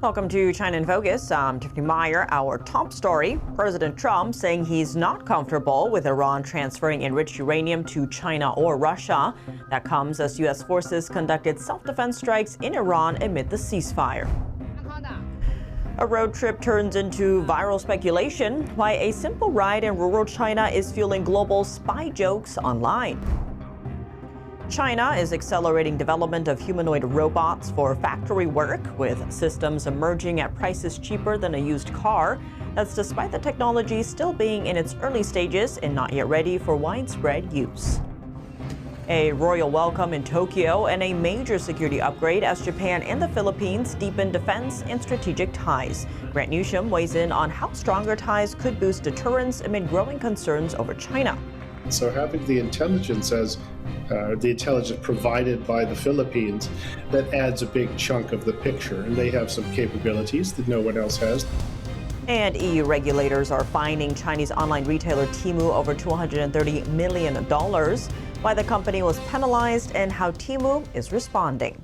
Welcome to China in Focus. I'm Tiffany Meyer. Our top story, President Trump saying he's not comfortable with Iran transferring enriched uranium to China or Russia. That comes as U.S. forces conducted self-defense strikes in Iran amid the ceasefire. A road trip turns into viral speculation, why a simple ride in rural China is fueling global spy jokes online. China is accelerating development of humanoid robots for factory work, with systems emerging at prices cheaper than a used car. That's despite the technology still being in its early stages and not yet ready for widespread use. A royal welcome in Tokyo and a major security upgrade as Japan and the Philippines deepen defense and strategic ties. Grant Newsham weighs in on how stronger ties could boost deterrence amid growing concerns over China. So having the intelligence provided by the Philippines, that adds a big chunk of the picture, and they have some capabilities that no one else has. And EU regulators are fining Chinese online retailer Temu over $230 million. Why the company was penalized and how Temu is responding.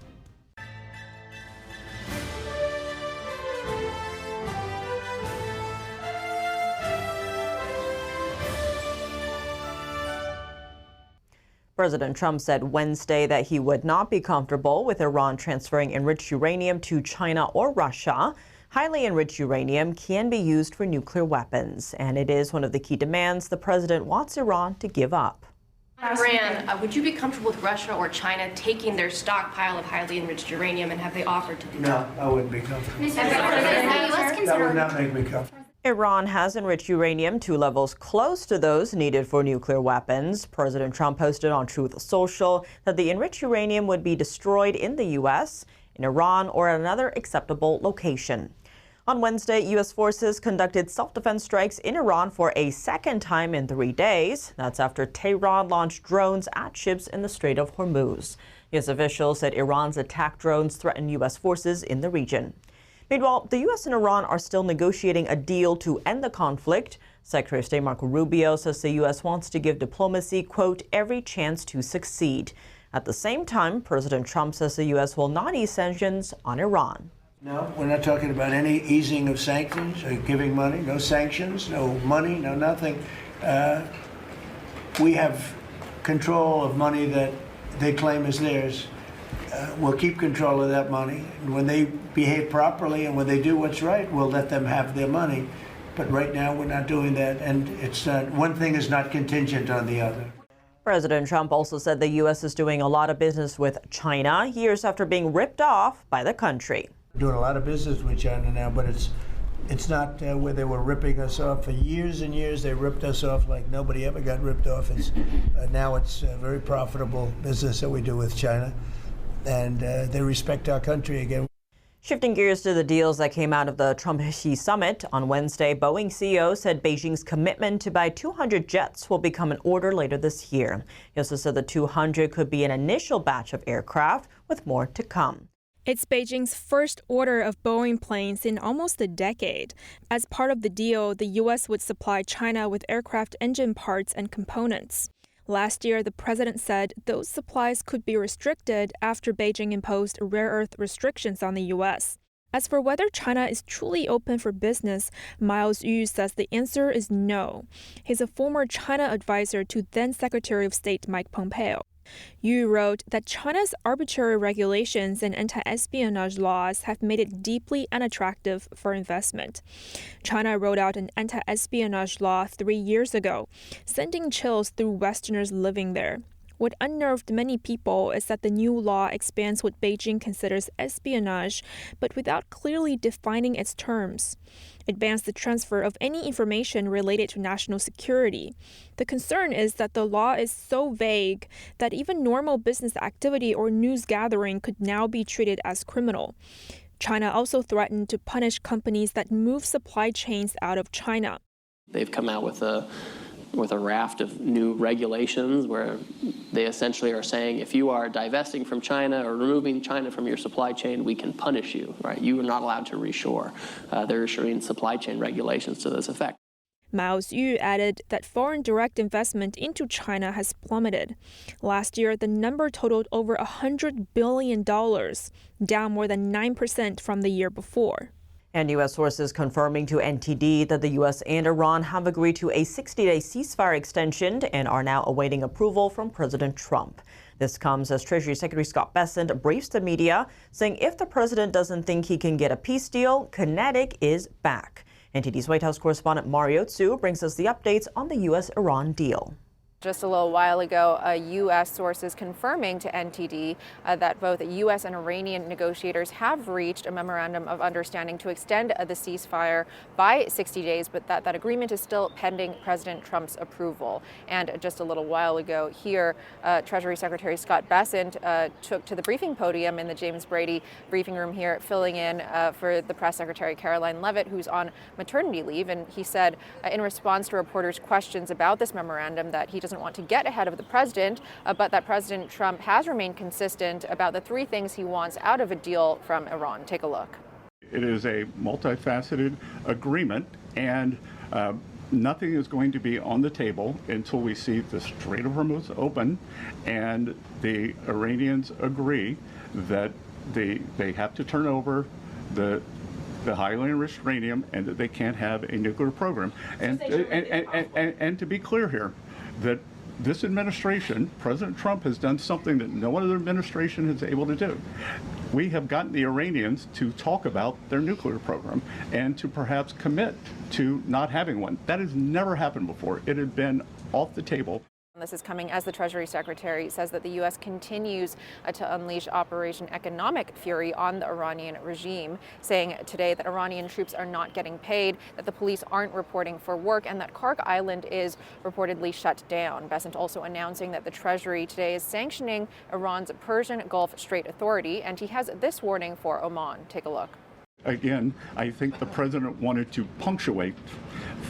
President Trump said Wednesday that he would not be comfortable with Iran transferring enriched uranium to China or Russia. Highly enriched uranium can be used for nuclear weapons, and it is one of the key demands the president wants Iran to give up. Iran, would you be comfortable with Russia or China taking their stockpile of highly enriched uranium, and have they offered to do that? No, I wouldn't be comfortable. That would not make me comfortable. Iran has enriched uranium to levels close to those needed for nuclear weapons. President Trump posted on Truth Social that the enriched uranium would be destroyed in the U.S., in Iran, or at another acceptable location. On Wednesday, U.S. forces conducted self-defense strikes in Iran for a second time in 3 days. That's after Tehran launched drones at ships in the Strait of Hormuz. U.S. officials said Iran's attack drones threaten U.S. forces in the region. Meanwhile, the U.S. and Iran are still negotiating a deal to end the conflict. Secretary of State Marco Rubio says the U.S. wants to give diplomacy, quote, every chance to succeed. At the same time, President Trump says the U.S. will not ease sanctions on Iran. No, we're not talking about any easing of sanctions or giving money. No sanctions, no money, no nothing. We have control of money that they claim is theirs. We'll keep control of that money. And when they behave properly and when they do what's right, we'll let them have their money. But right now, we're not doing that. And it's not, one thing is not contingent on the other. President Trump also said the U.S. is doing a lot of business with China years after being ripped off by the country. We're doing a lot of business with China now, but it's not where they were ripping us off. For years and years, they ripped us off like nobody ever got ripped off. Now it's a very profitable business that we do with China. And they respect our country again. Shifting gears to the deals that came out of the Trump-Xi summit on Wednesday, Boeing CEO said Beijing's commitment to buy 200 jets will become an order later this year. He also said the 200 could be an initial batch of aircraft, with more to come. It's Beijing's first order of Boeing planes in almost a decade. As part of the deal, the U.S. would supply China with aircraft engine parts and components. Last year, the president said those supplies could be restricted after Beijing imposed rare earth restrictions on the U.S. As for whether China is truly open for business, Miles Yu says the answer is no. He's a former China advisor to then-Secretary of State Mike Pompeo. Yu wrote that China's arbitrary regulations and anti-espionage laws have made it deeply unattractive for investment. China rolled out an anti-espionage law 3 years ago, sending chills through Westerners living there. What unnerved many people is that the new law expands what Beijing considers espionage, but without clearly defining its terms. It bans the transfer of any information related to national security. The concern is that the law is so vague that even normal business activity or news gathering could now be treated as criminal. China also threatened to punish companies that move supply chains out of China. They've come out with a raft of new regulations where they essentially are saying if you are divesting from China or removing China from your supply chain, we can punish you, right? You are not allowed to reshore. They're issuing supply chain regulations to this effect. Mao Zedong added that foreign direct investment into China has plummeted. Last year, the number totaled over $100 billion, down more than 9% from the year before. And U.S. sources confirming to NTD that the U.S. and Iran have agreed to a 60-day ceasefire extension and are now awaiting approval from President Trump. This comes as Treasury Secretary Scott Bessent briefs the media, saying if the president doesn't think he can get a peace deal, kinetic is back. NTD's White House correspondent Mario Tsu brings us the updates on the U.S.-Iran deal. Just a little while ago, U.S. sources confirming to NTD that both U.S. and Iranian negotiators have reached a memorandum of understanding to extend the ceasefire by 60 days, but that agreement is still pending President Trump's approval. And just a little while ago here, Treasury Secretary Scott Bessent took to the briefing podium in the James Brady briefing room here, filling in for the press secretary Caroline Leavitt, who's on maternity leave. And he said in response to reporters' questions about this memorandum that he doesn't want to get ahead of the president, but that President Trump has remained consistent about the three things he wants out of a deal from Iran. Take a look. It is a multifaceted agreement, and nothing is going to be on the table until we see the Strait of Hormuz open and the Iranians agree that they have to turn over the highly enriched uranium and that they can't have a nuclear program. And to be clear here, that this administration, President Trump, has done something that no other administration is able to do. We have gotten the Iranians to talk about their nuclear program and to perhaps commit to not having one. That has never happened before. It had been off the table. This is coming as the Treasury Secretary says that the U.S. continues to unleash Operation Economic Fury on the Iranian regime, saying today that Iranian troops are not getting paid, that the police aren't reporting for work, and that Kark Island is reportedly shut down. Bessent also announcing that the Treasury today is sanctioning Iran's Persian Gulf Strait Authority, and he has this warning for Oman. Take a look. Again, I think the president wanted to punctuate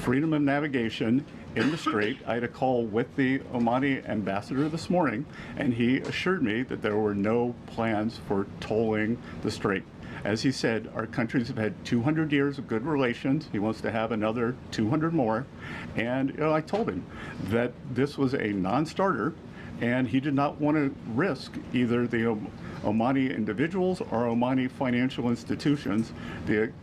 freedom of navigation in the strait. I had a call with the Omani ambassador this morning, and he assured me that there were no plans for tolling the strait. As he said, our countries have had 200 years of good relations. He wants to have another 200 more. And I told him that this was a non-starter, and he did not want to risk either the Omani individuals or Omani financial institutions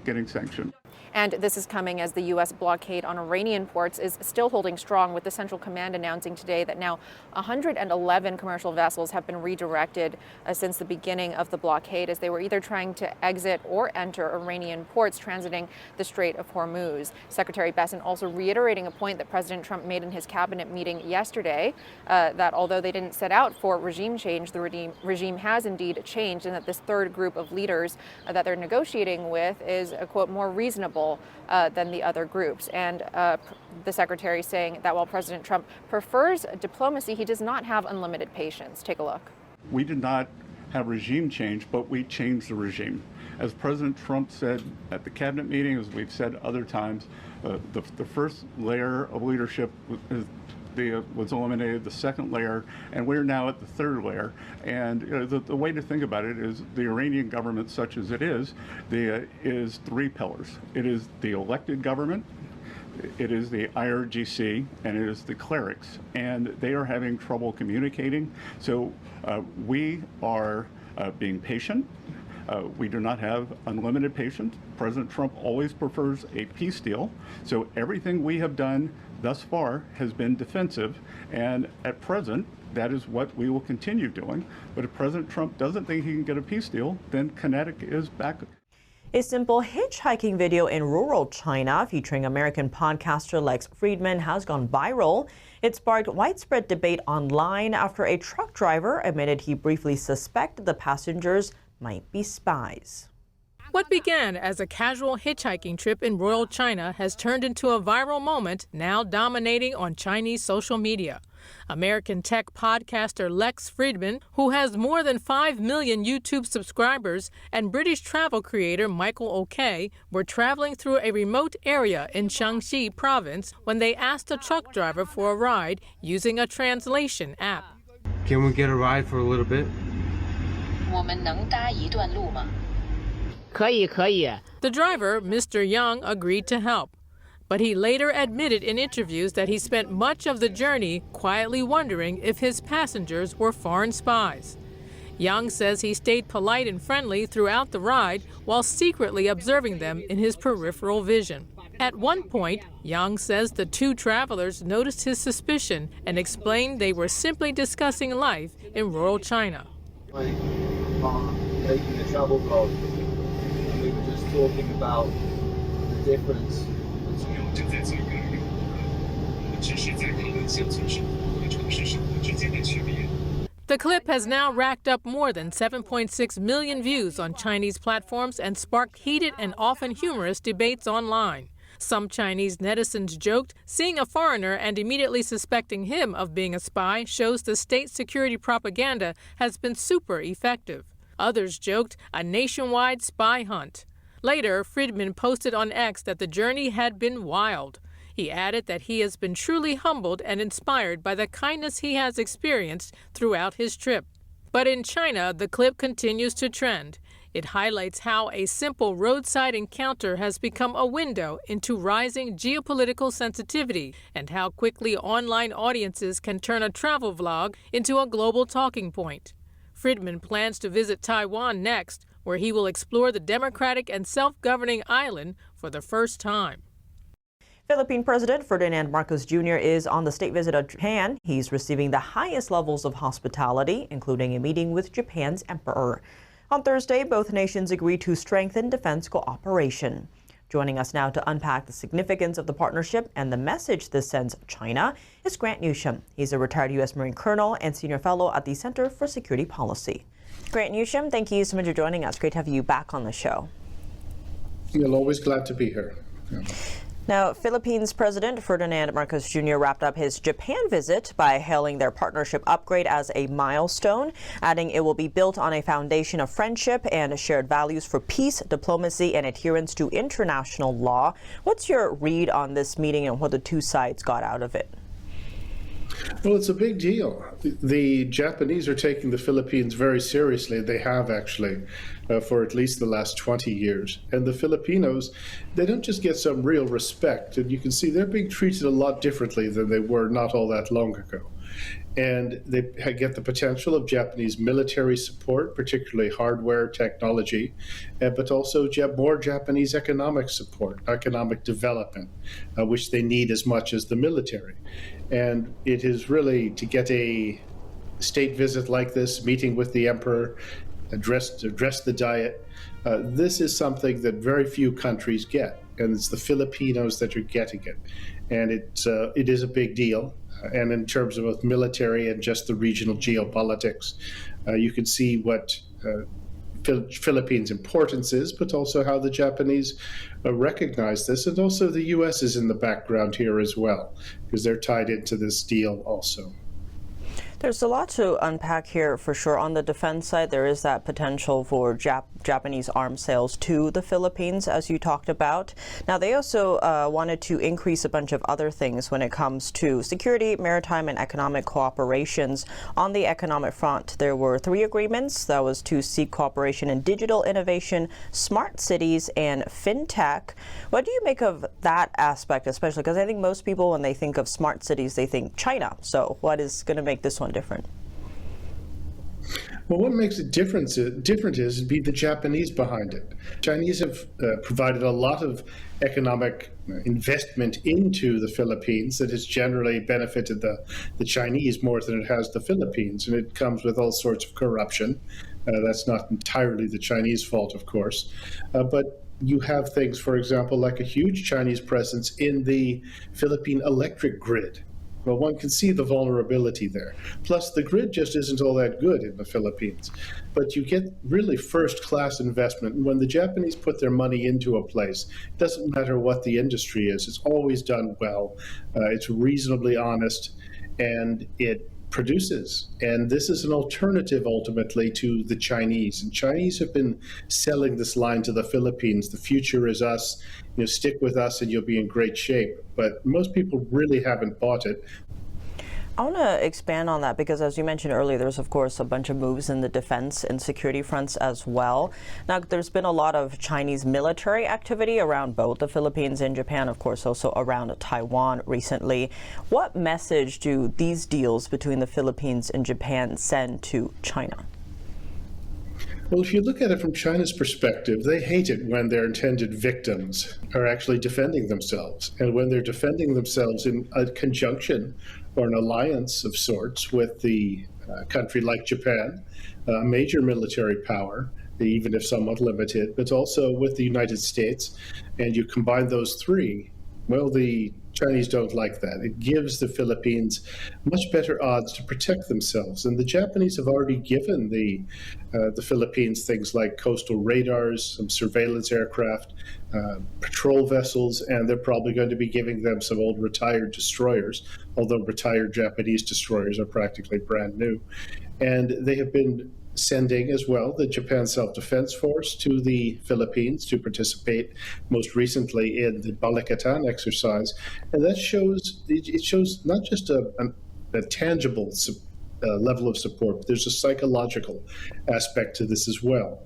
getting sanctioned. And this is coming as the U.S. blockade on Iranian ports is still holding strong, with the Central Command announcing today that now 111 commercial vessels have been redirected since the beginning of the blockade, as they were either trying to exit or enter Iranian ports transiting the Strait of Hormuz. Secretary Bessent also reiterating a point that President Trump made in his cabinet meeting yesterday, that although they didn't set out for regime change, the regime has indeed changed, and that this third group of leaders that they're negotiating with is, quote, more reasonable than the other groups. And the secretary saying that while President Trump prefers diplomacy, he does not have unlimited patience. Take a look. We did not have regime change, but we changed the regime. As President Trump said at the cabinet meeting, as we've said other times, the first layer of leadership was eliminated, the second layer, and we're now at the third layer. And the way to think about it is the Iranian government, such as it is three pillars. It is the elected government, it is the IRGC, and it is the clerics. And they are having trouble communicating. So we are being patient. We do not have unlimited patience. President Trump always prefers a peace deal. So everything we have done thus far has been defensive, and at present, that is what we will continue doing. But if President Trump doesn't think he can get a peace deal, then kinetic is back. A simple hitchhiking video in rural China featuring American podcaster Lex Friedman has gone viral. It sparked widespread debate online after a truck driver admitted he briefly suspected the passengers might be spies. What began as a casual hitchhiking trip in rural China has turned into a viral moment, now dominating on Chinese social media. American tech podcaster Lex Friedman, who has more than 5 million YouTube subscribers, and British travel creator Michael O'Kay were traveling through a remote area in Shaanxi province when they asked a truck driver for a ride using a translation app. Can we get a ride for a little bit? 我们能搭一段路吗? The driver, Mr. Young, agreed to help. But he later admitted in interviews that he spent much of the journey quietly wondering if his passengers were foreign spies. Yang says he stayed polite and friendly throughout the ride while secretly observing them in his peripheral vision. At one point, Yang says the two travelers noticed his suspicion and explained they were simply discussing life in rural China. Making a travel vlog, and we were just talking about the difference. The clip has now racked up more than 7.6 million views on Chinese platforms and sparked heated and often humorous debates online. Some Chinese netizens joked seeing a foreigner and immediately suspecting him of being a spy shows the state security propaganda has been super effective. Others joked a nationwide spy hunt. Later, Friedman posted on X that the journey had been wild. He added that he has been truly humbled and inspired by the kindness he has experienced throughout his trip. But in China, the clip continues to trend. It highlights how a simple roadside encounter has become a window into rising geopolitical sensitivity and how quickly online audiences can turn a travel vlog into a global talking point. Friedman plans to visit Taiwan next, where he will explore the democratic and self-governing island for the first time. Philippine President Ferdinand Marcos Jr. is on the state visit to Japan. He's receiving the highest levels of hospitality, including a meeting with Japan's emperor. On Thursday, both nations agreed to strengthen defense cooperation. Joining us now to unpack the significance of the partnership and the message this sends China is Grant Newsham. He's a retired U.S. Marine Colonel and Senior Fellow at the Center for Security Policy. Grant Newsham, thank you so much for joining us. Great to have you back on the show. You're always glad to be here. Yeah. Now, Philippines President Ferdinand Marcos Jr. wrapped up his Japan visit by hailing their partnership upgrade as a milestone, adding it will be built on a foundation of friendship and shared values for peace, diplomacy, and adherence to international law. What's your read on this meeting and what the two sides got out of it? Well, it's a big deal. The Japanese are taking the Philippines very seriously. They have actually for at least the last 20 years. And the Filipinos, they don't just get some real respect. And you can see they're being treated a lot differently than they were not all that long ago. And they get the potential of Japanese military support, particularly hardware, technology, but also more Japanese economic support, economic development, which they need as much as the military. And it is really to get a state visit like this, meeting with the emperor, address the Diet. This is something that very few countries get, and it's the Filipinos that are getting it. And it is a big deal. And in terms of both military and just the regional geopolitics, you can see what Philippines' importance is, but also how the Japanese recognize this. And also the U.S. is in the background here as well, because they're tied into this deal also. There's a lot to unpack here for sure. On the defense side, there is that potential for Japanese arms sales to the Philippines, as you talked about. Now, they also wanted to increase a bunch of other things when it comes to security, maritime, and economic cooperations. On the economic front, there were 3 agreements. That was to seek cooperation in digital innovation, smart cities, and fintech. What do you make of that aspect, especially because I think most people, when they think of smart cities, they think China. So what is going to make this one different? Well, what makes it different is be the Japanese behind it. Chinese have provided a lot of economic investment into the Philippines that has generally benefited the Chinese more than it has the Philippines, and it comes with all sorts of corruption. That's not entirely the Chinese fault, of course, but you have things, for example, like a huge Chinese presence in the Philippine electric grid. Well, one can see the vulnerability there. Plus, the grid just isn't all that good in the Philippines. But you get really first-class investment. And when the Japanese put their money into a place, it doesn't matter what the industry is. It's always done well. It's reasonably honest, and it produces. And this is an alternative, ultimately, to the Chinese. And Chinese have been selling this line to the Philippines. The future is us. Stick with us and you'll be in great shape. But most people really haven't bought it. I want to expand on that because, as you mentioned earlier, there's, of course, a bunch of moves in the defense and security fronts as well. Now, there's been a lot of Chinese military activity around both the Philippines and Japan, of course, also around Taiwan recently. What message do these deals between the Philippines and Japan send to China? Well, if you look at it from China's perspective, they hate it when their intended victims are actually defending themselves. And when they're defending themselves in a conjunction or an alliance of sorts with the country like Japan, a major military power, even if somewhat limited, but also with the United States, and you combine those three, well, the Chinese don't like that. It gives the Philippines much better odds to protect themselves. And the Japanese have already given the Philippines things like coastal radars, some surveillance aircraft, patrol vessels, and they're probably going to be giving them some old retired destroyers, although retired Japanese destroyers are practically brand new. And they have been sending as well the Japan Self-Defense Force to the Philippines to participate most recently in the Balikatan exercise. And that shows not just a tangible level of support, but there's a psychological aspect to this as well.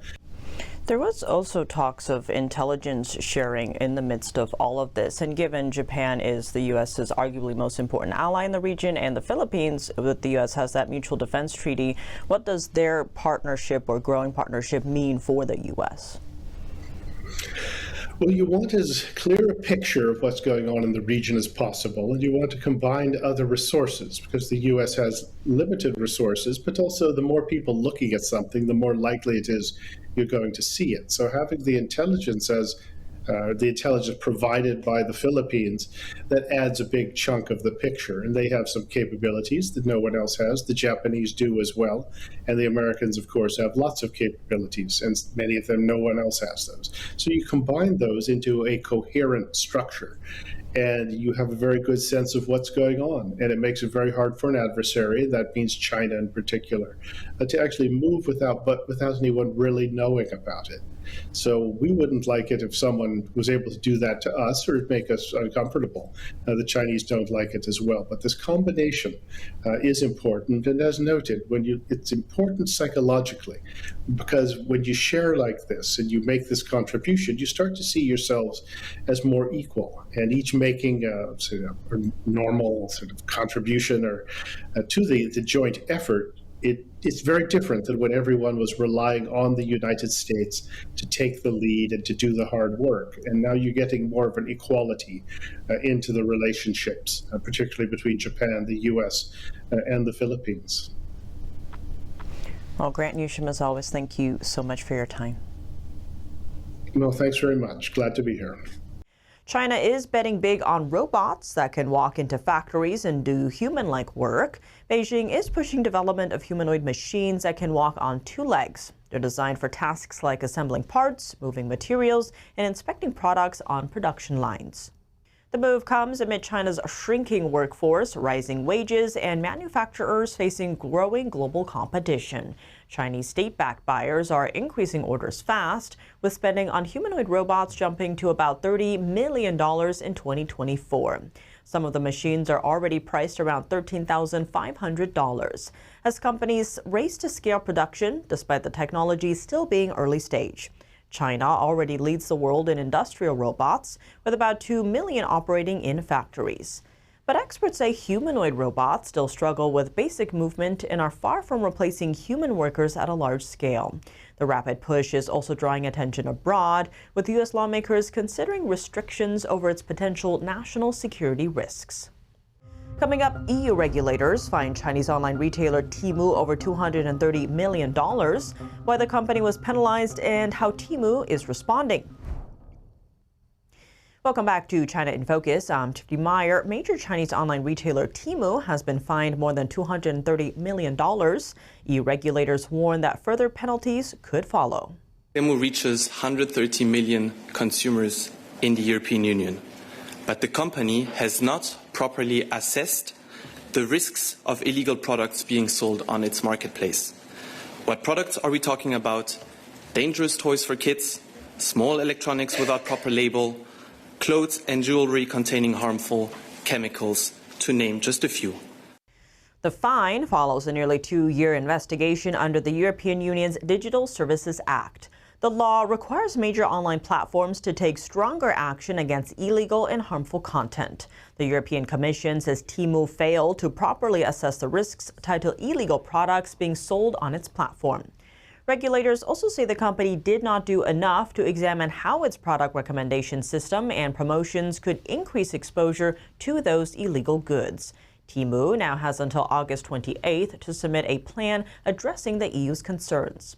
There was also talks of intelligence sharing in the midst of all of this. And given Japan is the U.S.'s arguably most important ally in the region, and the Philippines, with the U.S., has that mutual defense treaty, what does their partnership or growing partnership mean for the U.S.? Well, you want as clear a picture of what's going on in the region as possible, and you want to combine other resources because the U.S. has limited resources, but also the more people looking at something, the more likely it is you're going to see it. So having the intelligence as the intelligence provided by the Philippines, that adds a big chunk of the picture. And they have some capabilities that no one else has. The Japanese do as well. And the Americans, of course, have lots of capabilities, and many of them, no one else has those. So you combine those into a coherent structure, and you have a very good sense of what's going on. And it makes it very hard for an adversary, that means China in particular, to actually move without anyone really knowing about it. So we wouldn't like it if someone was able to do that to us or make us uncomfortable. The Chinese don't like it as well. But this combination is important. And as noted, it's important psychologically, because when you share like this and you make this contribution, you start to see yourselves as more equal, and each making a normal sort of contribution or to the joint effort. It's very different than when everyone was relying on the United States to take the lead and to do the hard work. And now you're getting more of an equality into the relationships, particularly between Japan, the U.S., and the Philippines. Well, Grant Newsham, as always, thank you so much for your time. No, thanks very much. Glad to be here. China is betting big on robots that can walk into factories and do human-like work. Beijing is pushing development of humanoid machines that can walk on two legs. They're designed for tasks like assembling parts, moving materials, and inspecting products on production lines. The move comes amid China's shrinking workforce, rising wages, and manufacturers facing growing global competition. Chinese state-backed buyers are increasing orders fast, with spending on humanoid robots jumping to about $30 million in 2024. Some of the machines are already priced around $13,500 as companies race to scale production despite the technology still being early stage. China already leads the world in industrial robots, with about 2 million operating in factories. But experts say humanoid robots still struggle with basic movement and are far from replacing human workers at a large scale. The rapid push is also drawing attention abroad, with U.S. lawmakers considering restrictions over its potential national security risks. Coming up, EU regulators fined Chinese online retailer Temu over $230 million, why the company was penalized and how Temu is responding. Welcome back to China in Focus. I'm Tiffany Meyer. Major Chinese online retailer Temu has been fined more than $230 million. EU regulators warn that further penalties could follow. Temu reaches 130 million consumers in the European Union, but the company has not properly assessed the risks of illegal products being sold on its marketplace. What products are we talking about? Dangerous toys for kids, small electronics without proper label, clothes and jewelry containing harmful chemicals, to name just a few. The fine follows a nearly 2-year investigation under the European Union's Digital Services Act. The law requires major online platforms to take stronger action against illegal and harmful content. The European Commission says Temu failed to properly assess the risks tied to illegal products being sold on its platform. Regulators also say the company did not do enough to examine how its product recommendation system and promotions could increase exposure to those illegal goods. Temu now has until August 28th to submit a plan addressing the EU's concerns.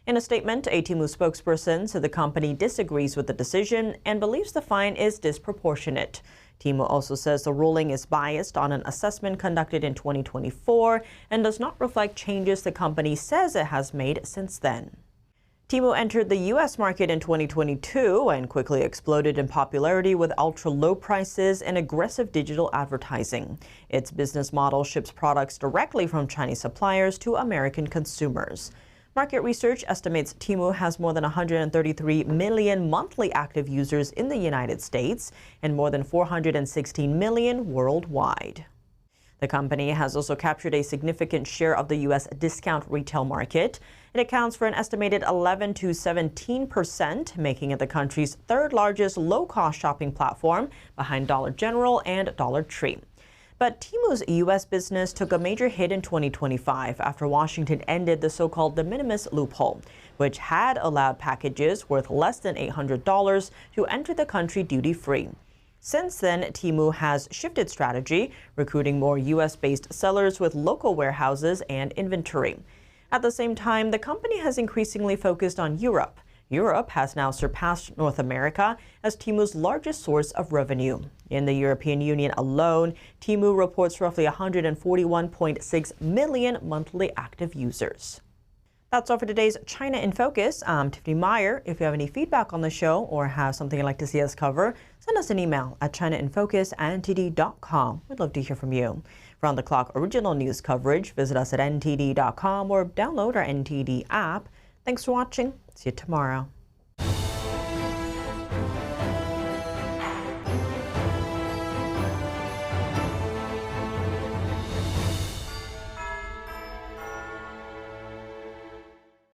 In a statement, a Temu spokesperson said the company disagrees with the decision and believes the fine is disproportionate. Temu also says the ruling is biased on an assessment conducted in 2024 and does not reflect changes the company says it has made since then. Temu entered the U.S. market in 2022 and quickly exploded in popularity with ultra-low prices and aggressive digital advertising. Its business model ships products directly from Chinese suppliers to American consumers. Market research estimates Temu has more than 133 million monthly active users in the United States and more than 416 million worldwide. The company has also captured a significant share of the U.S. discount retail market. It accounts for an estimated 11 to 17%, making it the country's third largest low-cost shopping platform behind Dollar General and Dollar Tree. But Temu's U.S. business took a major hit in 2025 after Washington ended the so-called de minimis loophole, which had allowed packages worth less than $800 to enter the country duty-free. Since then, Temu has shifted strategy, recruiting more U.S.-based sellers with local warehouses and inventory. At the same time, the company has increasingly focused on Europe. Europe has now surpassed North America as Temu's largest source of revenue. In the European Union alone, Temu reports roughly 141.6 million monthly active users. That's all for today's China in Focus. I'm Tiffany Meyer. If you have any feedback on the show or have something you'd like to see us cover, send us an email at chinainfocus@ntd.com. We'd love to hear from you. For on-the-clock original news coverage, visit us at ntd.com or download our NTD app. Thanks for watching. See you tomorrow.